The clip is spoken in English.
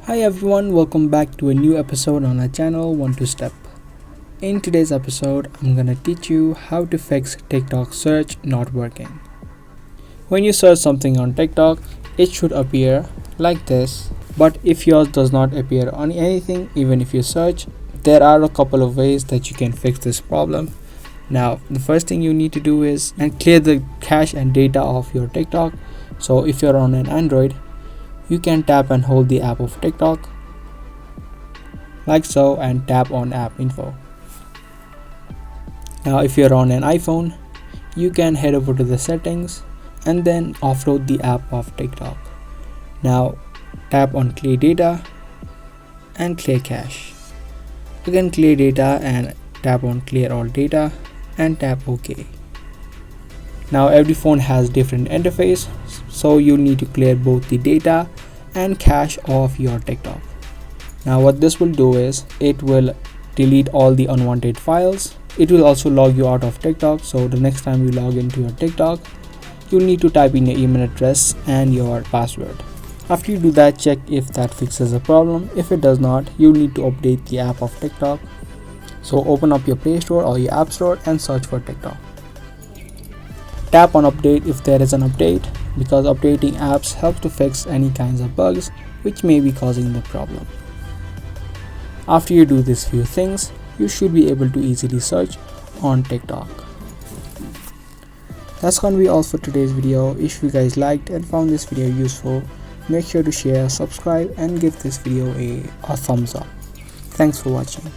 Hi everyone, welcome back to a new episode on our channel 1-2-Step. In today's episode, I'm gonna teach you how to fix TikTok search not working. When you search something on TikTok, it should appear like this. But if yours does not appear on anything, even if you search, there are a couple of ways that you can fix this problem. Now, the first thing you need to do is clear the cache and data of your TikTok. So if you're on an Android, you can tap and hold the app of TikTok like so and tap on app info. Now if you're on an iPhone, you can head over to the settings and then offload the app of TikTok. Now tap on clear data and clear cache. Again clear data and tap on clear all data and tap OK. Now every phone has different interface, so you need to clear both the data and cache of your TikTok. Now what this will do is it will delete all the unwanted files. It will also log you out of TikTok, so the next time you log into your TikTok, you'll need to type in your email address and your password. After you do that, check if that fixes the problem. If it does not, you'll need to update the app of TikTok. So open up your Play Store or your App Store and search for TikTok. Tap on update if there is an update, because updating apps helps to fix any kinds of bugs which may be causing the problem. After you do these few things, you should be able to easily search on TikTok. That's gonna be all for today's video. If you guys liked and found this video useful, make sure to share, subscribe and give this video a thumbs up. Thanks for watching.